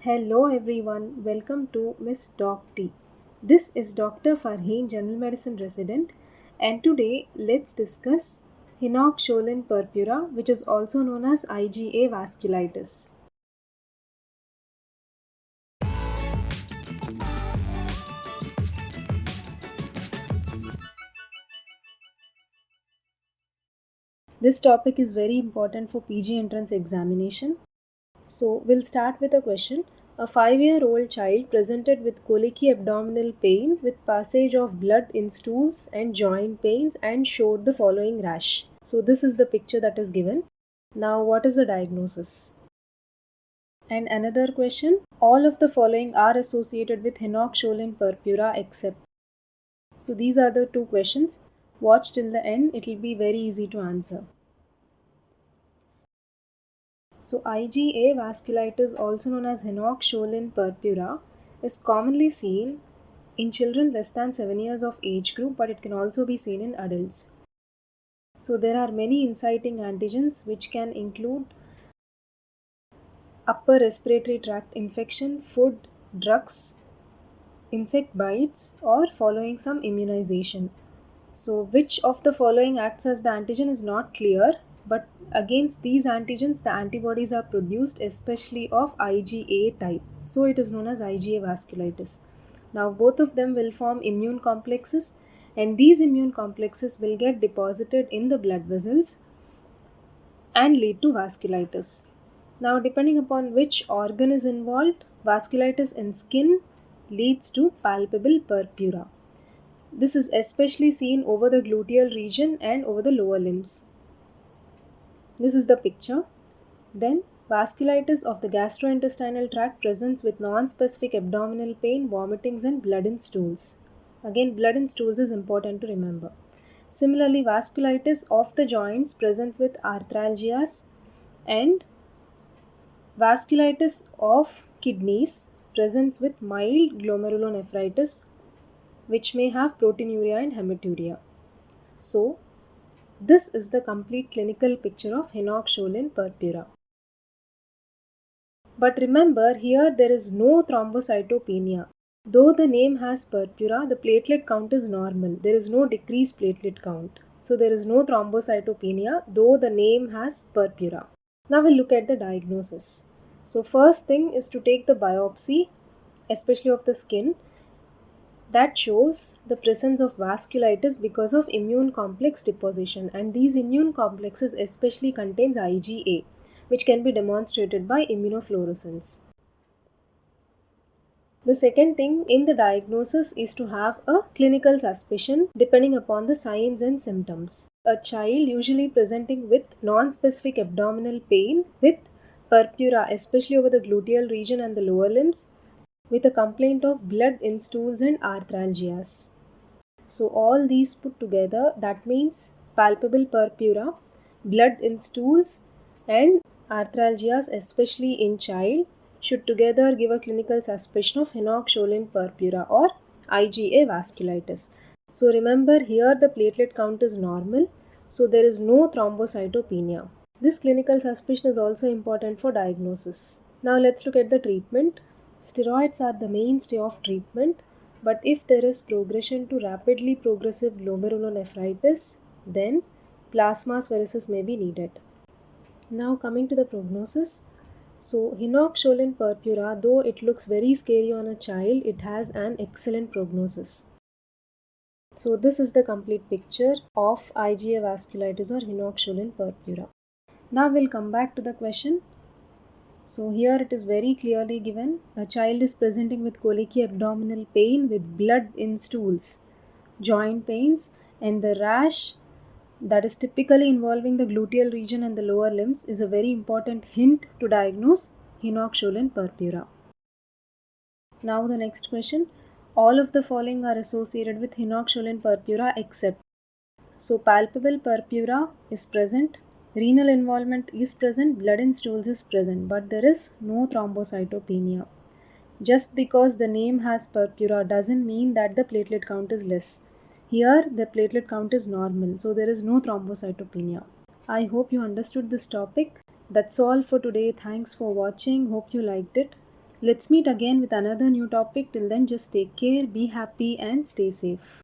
Hello everyone, welcome to Miss Doc T. This is Dr. Farheen, General Medicine resident, and today let's discuss Hinox-Scholin purpura, which is also known as IgA vasculitis. This topic is very important for PG entrance examination. So, we'll start with a question. A 5-year-old child presented with colicky abdominal pain with passage of blood in stools and joint pains and showed the following rash. So, this is the picture that is given. Now, what is the diagnosis? And another question. All of the following are associated with Hinox-Scholin purpura except. So, these are the two questions. Watch till the end, it will be very easy to answer. So IgA vasculitis, also known as Hinox-Scholin purpura, is commonly seen in children less than 7 years of age group, but it can also be seen in adults. So there are many inciting antigens which can include upper respiratory tract infection, food, drugs, insect bites, or following some immunization. So which of the following acts as the antigen is not clear, but against these antigens the antibodies are produced, especially of IgA type. So it is known as IgA vasculitis. Now both of them will form immune complexes, and these immune complexes will get deposited in the blood vessels and lead to vasculitis. Now depending upon which organ is involved, vasculitis in skin leads to palpable purpura. This is especially seen over the gluteal region and over the lower limbs. This is the picture. Then vasculitis of the gastrointestinal tract presents with non-specific abdominal pain, vomitings and blood in stools. Again, blood in stools is important to remember. Similarly, vasculitis of the joints presents with arthralgias, and vasculitis of kidneys presents with mild glomerulonephritis, which may have proteinuria and hematuria. So, this is the complete clinical picture of Hinox-Scholin purpura. But remember, here there is no thrombocytopenia. Though the name has purpura, the platelet count is normal. There is no decreased platelet count. So there is no thrombocytopenia, though the name has purpura. Now we'll look at the diagnosis. So first thing is to take the biopsy, especially of the skin, that shows the presence of vasculitis because of immune complex deposition, and these immune complexes especially contains IgA, which can be demonstrated by immunofluorescence. The second thing in the diagnosis is to have a clinical suspicion depending upon the signs and symptoms. A child usually presenting with non-specific abdominal pain with purpura, especially over the gluteal region and the lower limbs, with a complaint of blood in stools and arthralgias. So all these put together, that means palpable purpura, blood in stools and arthralgias, especially in child, should together give a clinical suspicion of Hinox-Scholin purpura or IgA vasculitis. So remember, here the platelet count is normal, so there is no thrombocytopenia. This clinical suspicion is also important for diagnosis. Now let's look at the treatment. Steroids are the mainstay of treatment, but if there is progression to rapidly progressive glomerulonephritis, then plasmapheresis may be needed. Now coming to the prognosis. So Hinox-Scholin purpura, though it looks very scary on a child, it has an excellent prognosis. So this is the complete picture of IgA vasculitis or Hinox-Scholin purpura. Now we'll come back to the question. So here it is very clearly given. A child is presenting with colicky abdominal pain with blood in stools, joint pains, and the rash that is typically involving the gluteal region and the lower limbs is a very important hint to diagnose Hinox-Scholin purpura. Now the next question. All of the following are associated with Hinox-Scholin purpura except. So palpable purpura is present, renal involvement is present, blood in stools is present, but there is no thrombocytopenia. Just because the name has purpura doesn't mean that the platelet count is less. Here the platelet count is normal, so there is no thrombocytopenia. I hope you understood this topic. That's all for today. Thanks for watching. Hope you liked it. Let's meet again with another new topic. Till then, just take care, be happy, and stay safe.